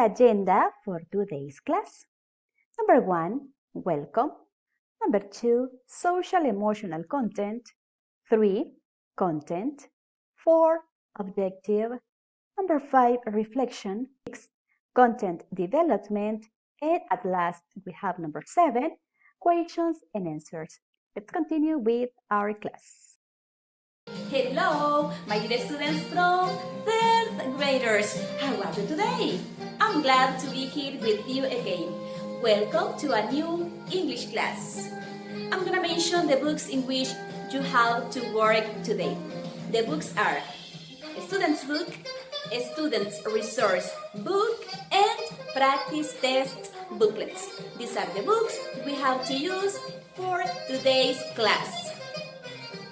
the agenda for today's class. Number 1, welcome. Number 2, social emotional content. 3, content. 4, objective. Number 5, reflection. 6, content development. And at last, we have number 7, questions and answers. Let's continue with our class. Hello, my dear students from 3rd graders. How are you today? I'm glad to be here with you again. Welcome to a new English class. I'm gonna mention the books in which you have to work today. The books are a student's book, a student's resource book, and practice test booklets. These are the books we have to use for today's class.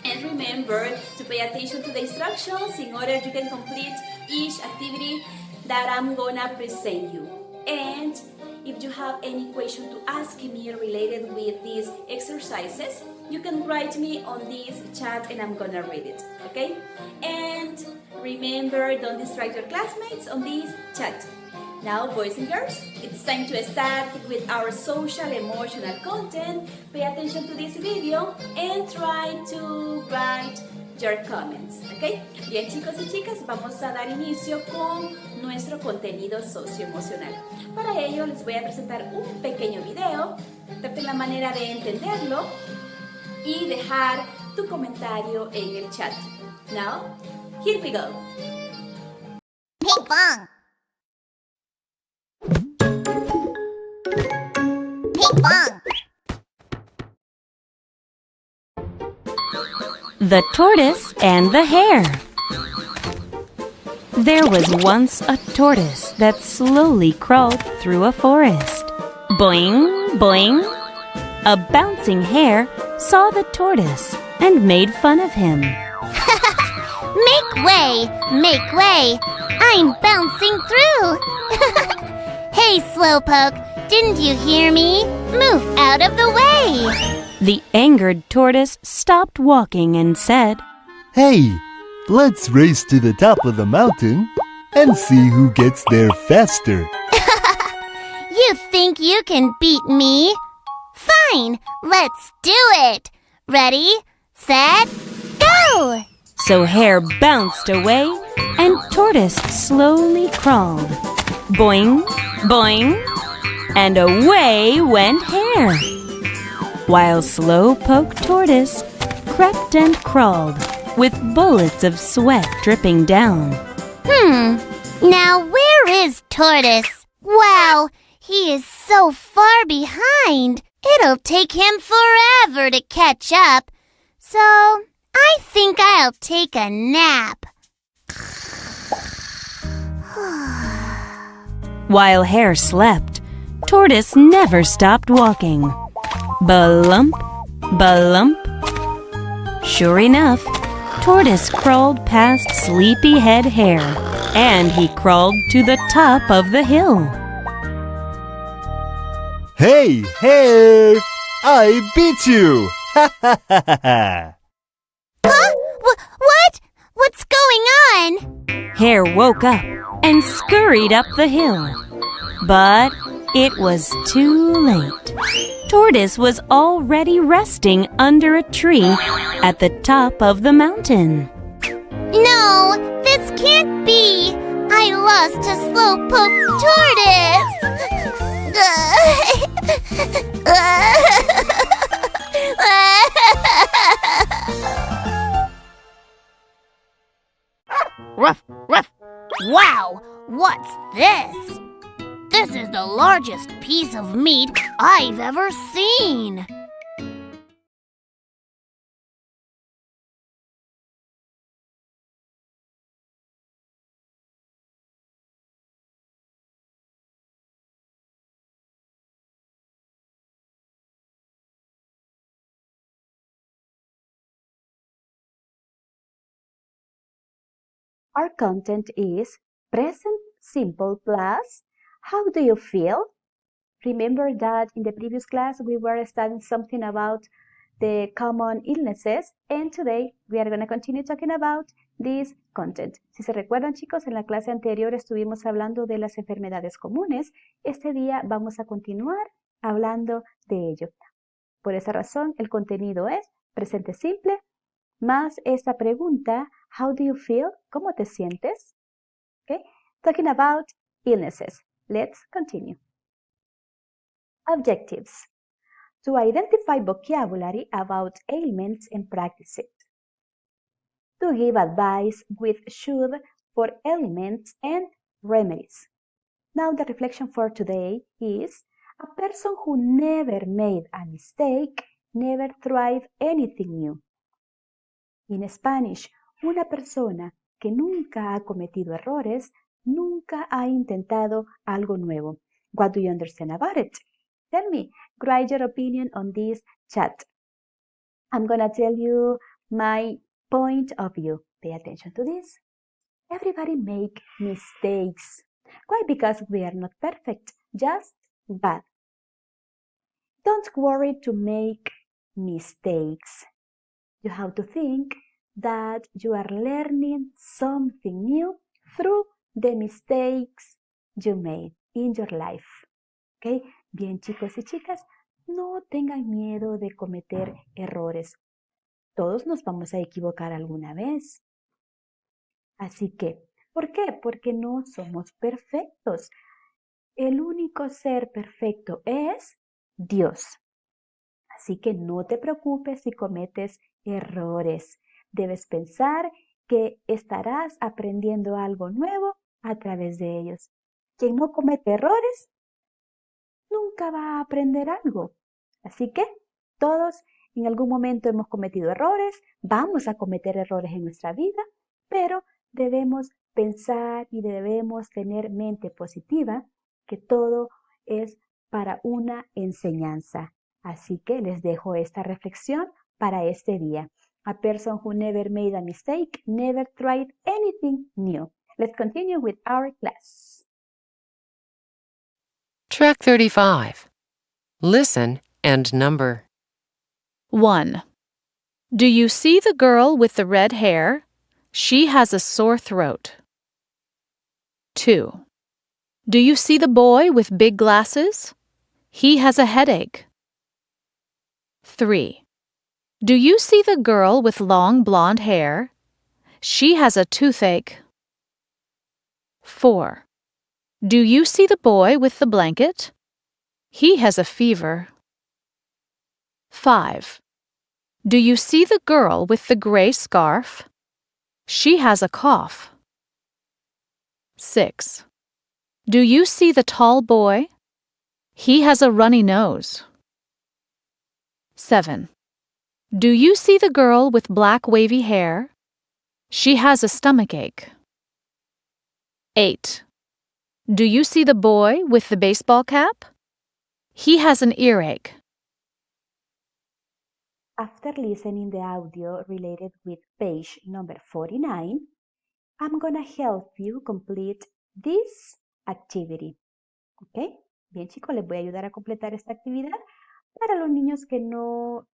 And remember to pay attention to the instructions in order you can complete each activity that I'm gonna present you. And if you have any question to ask me related with these exercises, you can write me on this chat and I'm gonna read it, okay? And remember, don't distract your classmates on this chat. Now, boys and girls, it's time to start with our social emotional content. Pay attention to this video and try to write your comments, ¿ok? Bien, chicos y chicas, vamos a dar inicio con nuestro contenido socioemocional. Para ello, les voy a presentar un pequeño video. Traten la manera de entenderlo y dejar tu comentario en el chat. Now, here we go. Ping pong. Ping pong. The Tortoise and the Hare. There was once a tortoise that slowly crawled through a forest. Boing, boing. A bouncing hare saw the tortoise and made fun of him. Make way, make way. I'm bouncing through. Hey, Slowpoke, didn't you hear me? Move out of the way. The angered tortoise stopped walking and said, Hey, let's race to the top of the mountain and see who gets there faster. You think you can beat me? Fine, let's do it. Ready, set, go! So Hare bounced away and Tortoise slowly crawled. Boing, boing, and away went Hare. While Slowpoke Tortoise crept and crawled with bullets of sweat dripping down. Now where is Tortoise? Wow, he is so far behind. It'll take him forever to catch up. So, I think I'll take a nap. While Hare slept, Tortoise never stopped walking. Ba-lump, ba-lump. Sure enough, Tortoise crawled past sleepy-head Hare, and he crawled to the top of the hill. Hey, Hare! I beat you! Ha ha ha ha ha! Huh? What? What's going on? Hare woke up and scurried up the hill. But it was too late. Tortoise was already resting under a tree at the top of the mountain. No, this can't be. I lost to Slowpoke Tortoise. Ruff, ruff. Wow, what's this? This is the largest piece of meat I've ever seen. Our content is present simple plus how do you feel? Remember that in the previous class we were studying something about the common illnesses, and today we are going to continue talking about these content. Si se recuerdan, chicos, en la clase anterior estuvimos hablando de las enfermedades comunes. Este día vamos a continuar hablando de ello. Por esa razón, el contenido es presente simple más esta pregunta, how do you feel? ¿Cómo te sientes? Okay. Talking about illnesses. Let's continue. Objectives. To identify vocabulary about ailments and practice it. To give advice with should for ailments and remedies. Now the reflection for today is a person who never made a mistake, never tried anything new. In Spanish, una persona que nunca ha cometido errores, nunca ha intentado algo nuevo. What do you understand about it? Tell me, write your opinion on this chat. I'm gonna tell you my point of view. Pay attention to this. Everybody make mistakes. Why? Because we are not perfect, just bad. Don't worry to make mistakes. You have to think that you are learning something new through the mistakes you made in your life. ¿Okay? Bien, chicos y chicas, no tengan miedo de cometer errores. Todos nos vamos a equivocar alguna vez. Así que, ¿por qué? Porque no somos perfectos. El único ser perfecto es Dios. Así que no te preocupes si cometes errores. Debes pensar que estarás aprendiendo algo nuevo a través de ellos. Quien no comete errores nunca va a aprender algo. Así que todos en algún momento hemos cometido errores, vamos a cometer errores en nuestra vida, pero debemos pensar y debemos tener mente positiva, que todo es para una enseñanza. Así que les dejo esta reflexión para este día. A person who never made a mistake, never tried anything new. Let's continue with our class. Track 35. Listen and number. 1. Do you see the girl with the red hair? She has a sore throat. 2. Do you see the boy with big glasses? He has a headache. 3. Do you see the girl with long blonde hair? She has a toothache. 4. Do you see the boy with the blanket? He has a fever. 5. Do you see the girl with the gray scarf? She has a cough. 6. Do you see the tall boy? He has a runny nose. 7. Do you see the girl with black wavy hair? She has a stomachache. 8. Do you see the boy with the baseball cap? He has an earache. After listening the audio related with page number 49, I'm going to help you complete this activity. ¿Ok? Bien, chicos, les voy a ayudar a completar esta actividad para los niños que no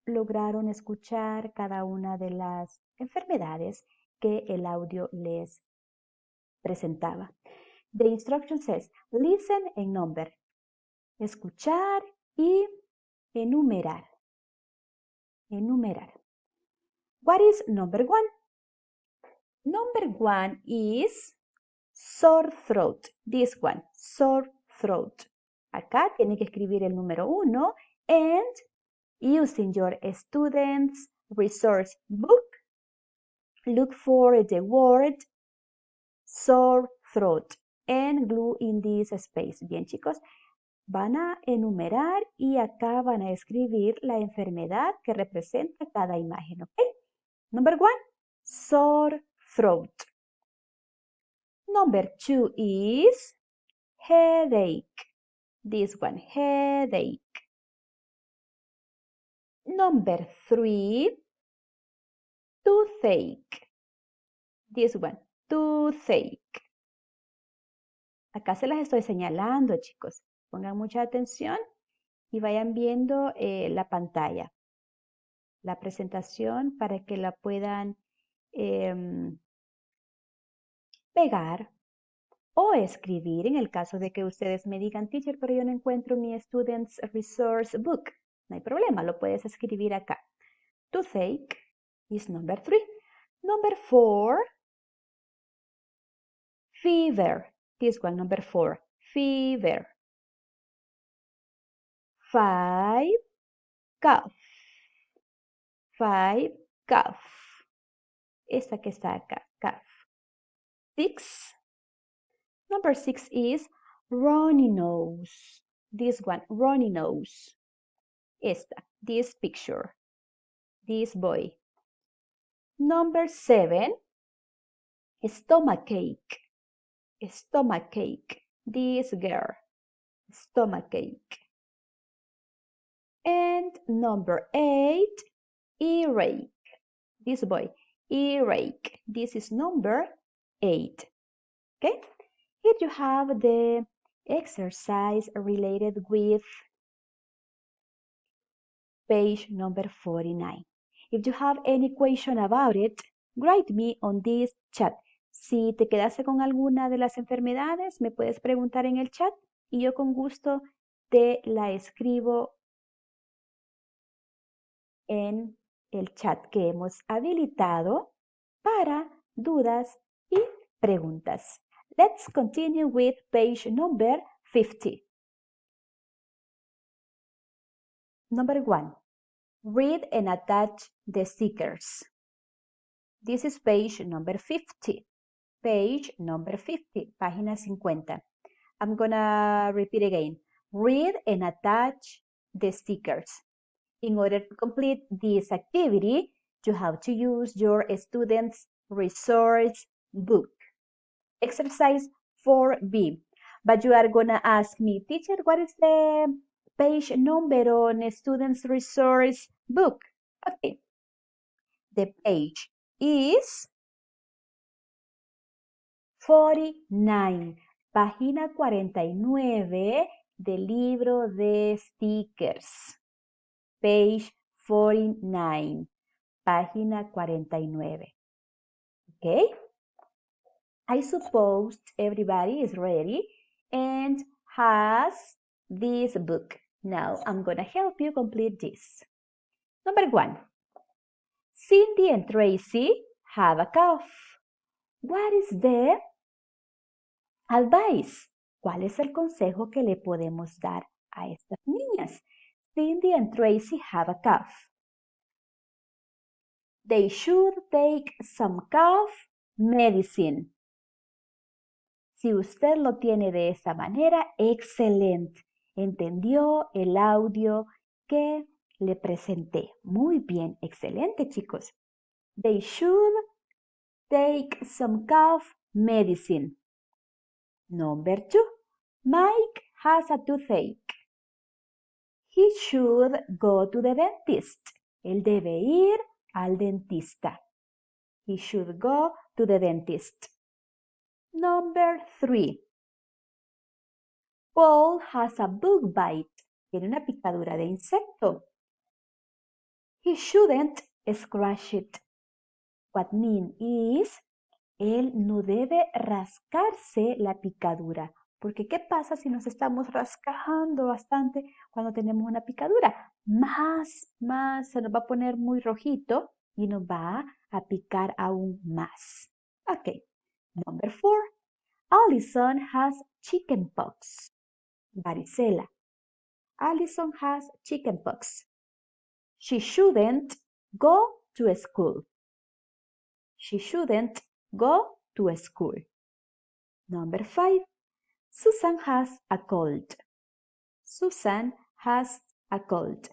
lograron escuchar cada una de las enfermedades que el audio les presentaba. The instruction says, listen and number. Escuchar y enumerar. Enumerar. What is number 1? Number 1 is sore throat. This one, sore throat. Acá tiene que escribir el número 1 and using your student's resource book, look for the word sore throat and glue in this space. Bien, chicos, van a enumerar y acá van a escribir la enfermedad que representa cada imagen, ¿ok? Number 1, sore throat. Number 2 is headache. This one, headache. Number 3, toothache. This one, toothache. Acá se las estoy señalando, chicos. Pongan mucha atención y vayan viendo la pantalla, la presentación para que la puedan pegar o escribir en el caso de que ustedes me digan, teacher, pero yo no encuentro mi Student's Resource Book. No hay problema, lo puedes escribir acá. Toothache is number 3. Number 4, fever. This one, number 4, fever. 5, cough. 5, cough. Esta que está acá, cough. 6, number 6 is runny nose. This one, runny nose. Esta, this picture, this boy. Number 7, stomachache. Stomachache, this girl, stomachache. And number 8, earache. This boy, earache. This is number 8. Okay? Here you have the exercise related with page number 49. If you have any question about it, write me on this chat. Si te quedaste con alguna de las enfermedades, me puedes preguntar en el chat y yo con gusto te la escribo en el chat que hemos habilitado para dudas y preguntas. Let's continue with page number 50. Number 1. Read and attach the stickers. This is page number 50. Page number 50, página 50. I'm gonna repeat again. Read and attach the stickers. In order to complete this activity, you have to use your Student's Resource Book. Exercise 4B. But you are gonna ask me, teacher, what is the page number on a Student's Resource Book? Okay. The page is 49, página 49 del libro de stickers. Page 49, página 49. Okay? I suppose everybody is ready and has this book. Now I'm gonna help you complete this. Number 1. Cindy and Tracy have a cough. What is the advice? ¿Cuál es el consejo que le podemos dar a estas niñas? Cindy and Tracy have a cough. They should take some cough medicine. Si usted lo tiene de esa manera, excelente. Entendió el audio que le presenté. Muy bien, excelente, chicos. They should take some cough medicine. Number 2. Mike has a toothache. He should go to the dentist. Él debe ir al dentista. He should go to the dentist. Number 3. Paul has a bug bite. Tiene una picadura de insecto. He shouldn't scratch it. What mean is, él no debe rascarse la picadura. Porque ¿qué pasa si nos estamos rascando bastante cuando tenemos una picadura? Más se nos va a poner muy rojito y nos va a picar aún más. Ok. Number 4. Allison has chickenpox. Varicela. Allison has chickenpox. She shouldn't go to school. She shouldn't go to school. Number 5. Susan has a cold. Susan has a cold.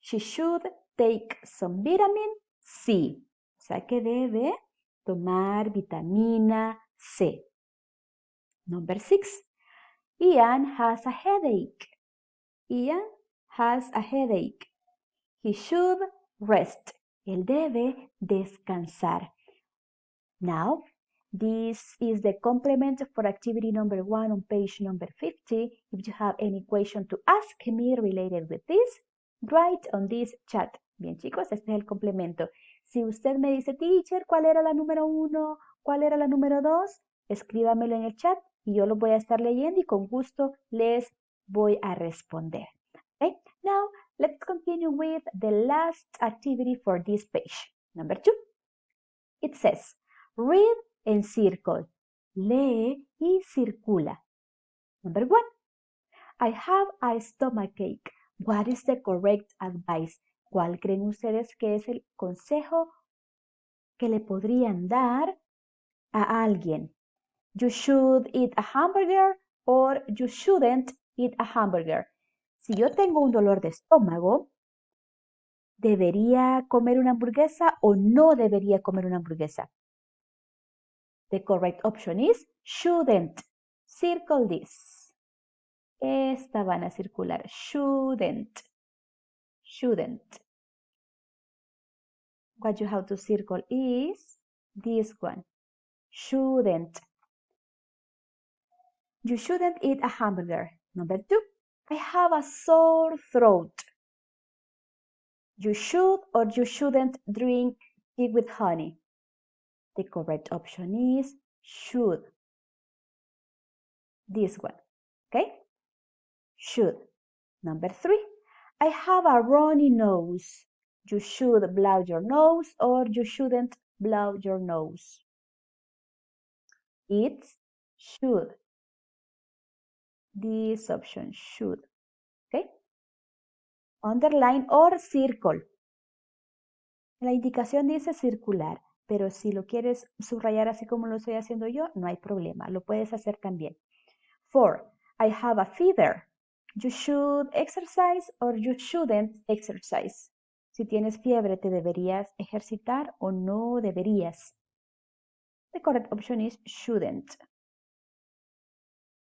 She should take some vitamin C. O sea que debe tomar vitamina C. Number 6. Ian has a headache. Ian has a headache. He should rest. Él debe descansar. Now, this is the complement for activity number 1 on page number 50. If you have any question to ask me related with this, write on this chat. Bien, chicos, este es el complemento. Si usted me dice, teacher, ¿cuál era la número 1? ¿Cuál era la número 2? escríbamelo en el chat y yo lo voy a estar leyendo y con gusto les voy a responder. Okay? Now, let's continue with the last activity for this page. Number 2. It says, read and circle. Lee y circula. Number 1. I have a stomachache. What is the correct advice? ¿Cuál creen ustedes que es el consejo que le podrían dar a alguien? You should eat a hamburger or you shouldn't eat a hamburger. Si yo tengo un dolor de estómago, ¿debería comer una hamburguesa o no debería comer una hamburguesa? The correct option is shouldn't. Circle this. Esta van a circular. Shouldn't. Shouldn't. What you have to circle is this one. Shouldn't. You shouldn't eat a hamburger. Number 2. I have a sore throat. You should or you shouldn't drink tea with honey. The correct option is should. This one. Okay? Should. Number 3. I have a runny nose. You should blow your nose or you shouldn't blow your nose. It's should. This option should. Okay? Underline or circle. La indicación dice circular, pero si lo quieres subrayar así como lo estoy haciendo yo, no hay problema. Lo puedes hacer también. 4. I have a fever. You should exercise or you shouldn't exercise. Si tienes fiebre, ¿te deberías ejercitar o no deberías? The correct option is shouldn't.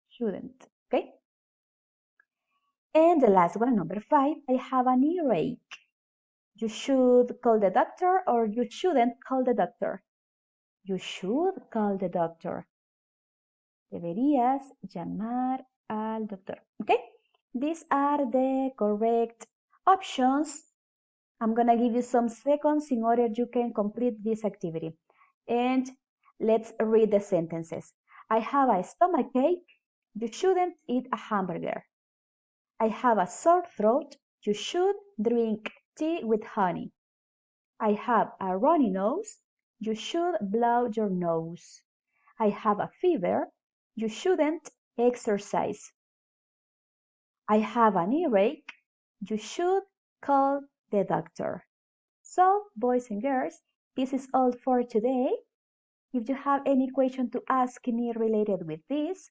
Shouldn't. Okay? And the last one, number 5, I have an earache. You should call the doctor or you shouldn't call the doctor. You should call the doctor. Deberías llamar al doctor. Okay? These are the correct options. I'm going to give you some seconds in order you can complete this activity. And let's read the sentences. I have a stomachache. You shouldn't eat a hamburger. I have a sore throat. You should drink tea with honey. I have a runny nose. You should blow your nose. I have a fever. You shouldn't exercise. I have an earache. You should call the doctor. So, boys and girls, this is all for today. If you have any question to ask me related with this,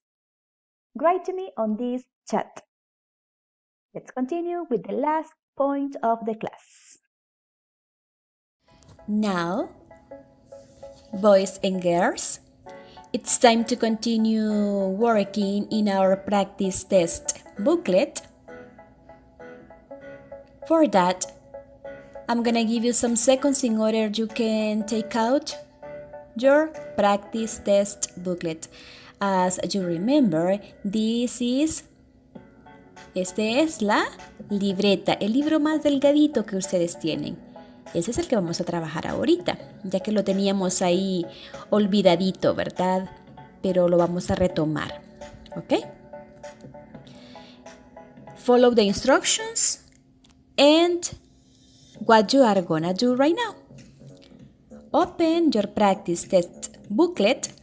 write to me on this chat. Let's continue with the last point of the class. Now, boys and girls, it's time to continue working in our practice test booklet. For that, I'm gonna give you some seconds in order you can take out your practice test booklet. As you remember, este es la libreta, el libro más delgadito que ustedes tienen. Ese es el que vamos a trabajar ahorita, ya que lo teníamos ahí olvidadito, ¿verdad? Pero lo vamos a retomar, ¿ok? Follow the instructions and what you are gonna do right now. Open your practice test booklet.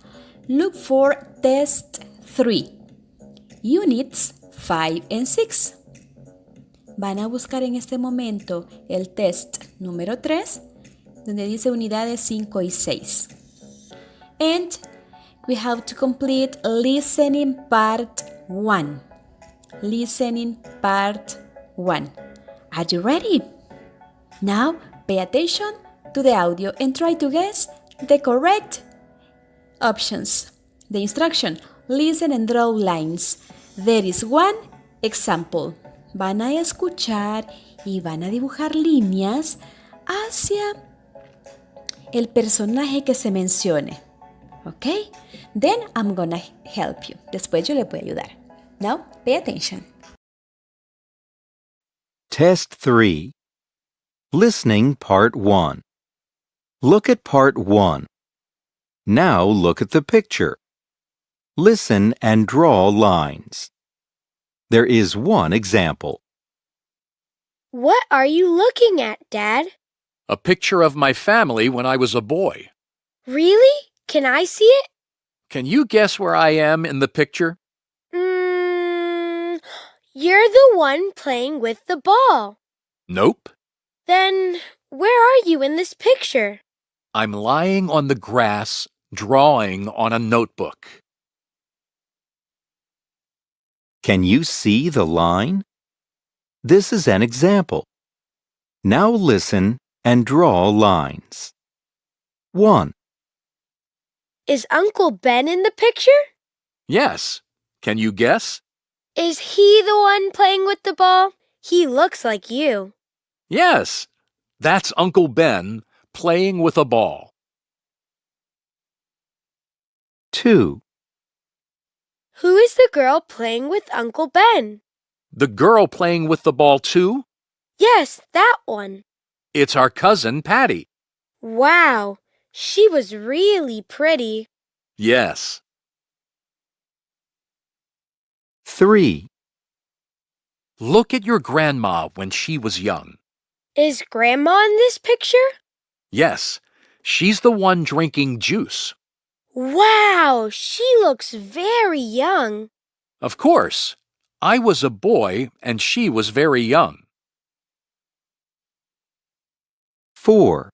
Look for test 3, units 5 and 6. Van a buscar en este momento el test número 3, donde dice unidades 5 y 6. And we have to complete listening part 1. Listening part 1. Are you ready? Now pay attention to the audio and try to guess the correct options. The instruction: listen and draw lines. There is one example. Van a escuchar y van a dibujar líneas hacia el personaje que se mencione. ¿Ok? Then I'm gonna help you. Después yo le voy a ayudar. Now, pay attention. Test 3. Listening Part 1. Look at Part 1. Now look at the picture. Listen and draw lines. There is one example. What are you looking at, Dad? A picture of my family when I was a boy. Really? Can I see it? Can you guess where I am in the picture? You're the one playing with the ball. Nope. Then where are you in this picture? I'm lying on the grass, drawing on a notebook. Can you see the line? This is an example. Now listen and draw lines. 1. Is Uncle Ben in the picture? Yes. Can you guess? Is he the one playing with the ball? He looks like you. Yes. That's Uncle Ben playing with a ball. 2. Who is the girl playing with Uncle Ben? The girl playing with the ball too? Yes, that one. It's our cousin Patty. Wow, she was really pretty. Yes. 3. Look at your grandma when she was young. Is Grandma in this picture? Yes. She's the one drinking juice. Wow, she looks very young. Of course. I was a boy and she was very young. 4.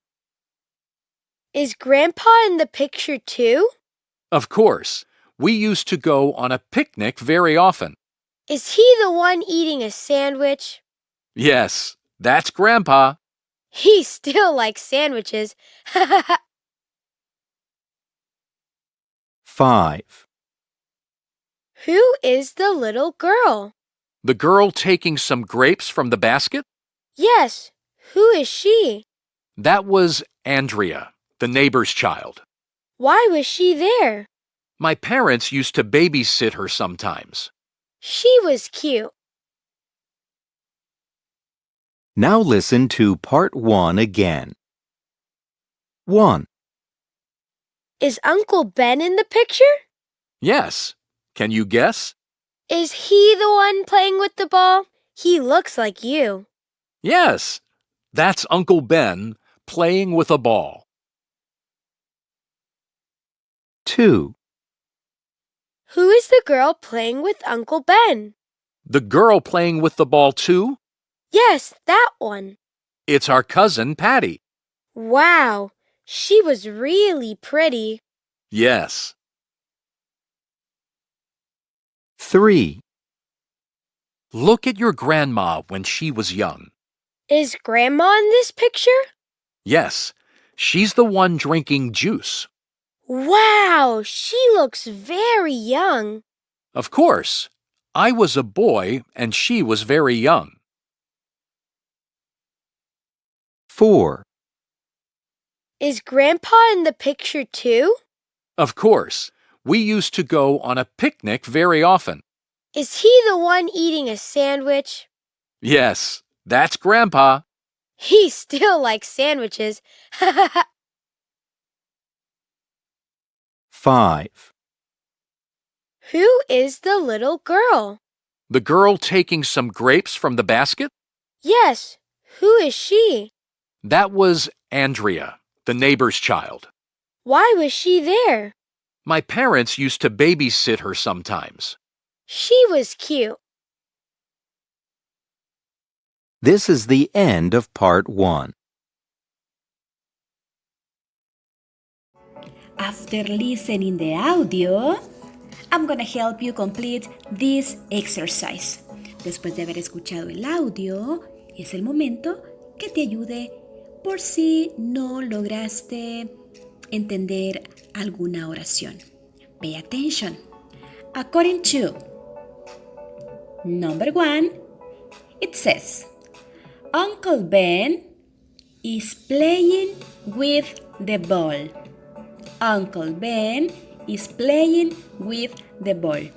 Is Grandpa in the picture too? Of course. We used to go on a picnic very often. Is he the one eating a sandwich? Yes, that's Grandpa. He still likes sandwiches. 5. Who is the little girl? The girl taking some grapes from the basket? Yes, who is she? That was Andrea, the neighbor's child. Why was she there? My parents used to babysit her sometimes. She was cute. Now listen to part 1 again. 1. Is Uncle Ben in the picture? Yes. Can you guess? Is he the one playing with the ball? He looks like you. Yes. That's Uncle Ben playing with a ball. 2. Who is the girl playing with Uncle Ben? The girl playing with the ball too? Yes, that one. It's our cousin Patty. Wow, she was really pretty. Yes. 3. Look at your grandma when she was young. Is Grandma in this picture? Yes. She's the one drinking juice. Wow, she looks very young. Of course. I was a boy and she was very young. 4. Is Grandpa in the picture too? Of course. We used to go on a picnic very often. Is he the one eating a sandwich? Yes, that's Grandpa. He still likes sandwiches. 5. Who is the little girl? The girl taking some grapes from the basket? Yes, who is she? That was Andrea, the neighbor's child. Why was she there? My parents used to babysit her sometimes. She was cute. This is the end of part 1. After listening the audio, I'm gonna help you complete this exercise. Después de haber escuchado el audio, es el momento que te ayude por si no lograste entender alguna oración. Pay attention. According to number 1, it says, Uncle Ben is playing with the ball. Uncle Ben is playing with the ball.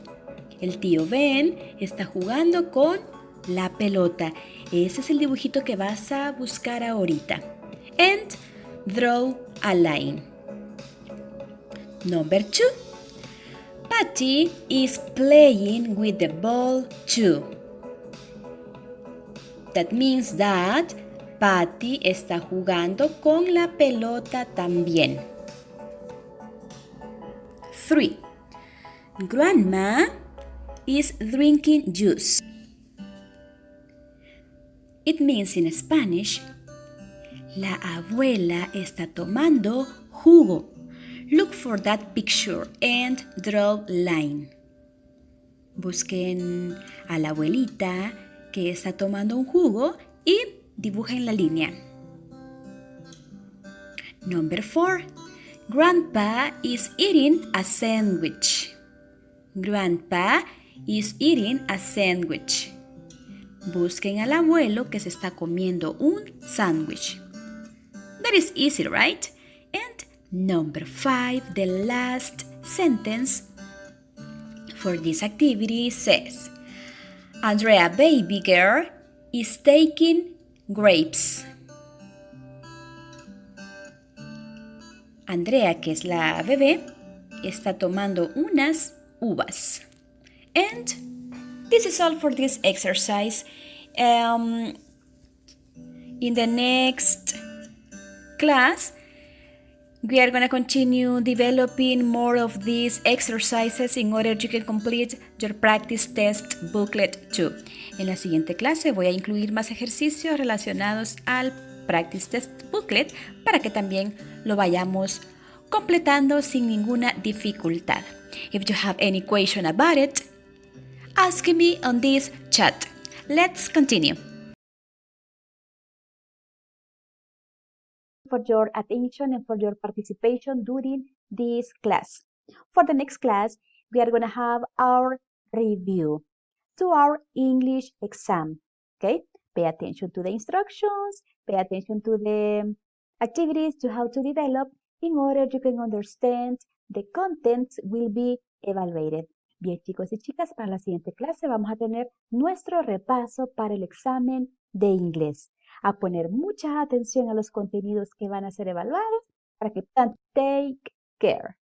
El tío Ben está jugando con la pelota. Ese es el dibujito que vas a buscar ahorita. And draw a line. Number 2. Patty is playing with the ball too. That means that Patty está jugando con la pelota también. 3. Grandma is drinking juice. It means in Spanish, la abuela está tomando jugo. Look for that picture and draw line. Busquen a la abuelita que está tomando un jugo y dibujen la línea. Number 4. Grandpa is eating a sandwich. Grandpa is eating a sandwich. Busquen al abuelo que se está comiendo un sándwich. That is easy, right? And number 5, the last sentence for this activity says, Andrea, baby girl, is taking grapes. Andrea, que es la bebé, está tomando unas uvas. And this is all for this exercise. In the next class, we are going to continue developing more of these exercises in order you can complete your practice test booklet too. En la siguiente clase voy a incluir más ejercicios relacionados al practice test booklet para que también lo vayamos completando sin ninguna dificultad. If you have any question about it, ask me on this chat. Let's continue. For your attention and for your participation during this class. For the next class, we are going to have our review to our English exam. Okay? Pay attention to the instructions, pay attention to the activities to how to develop in order you can understand the contents will be evaluated. Bien, chicos y chicas, para la siguiente clase vamos a tener nuestro repaso para el examen de inglés. A poner mucha atención a los contenidos que van a ser evaluados para que puedan take care.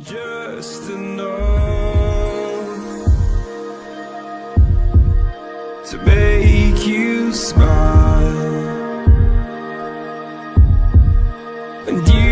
just enough to make you smile, and you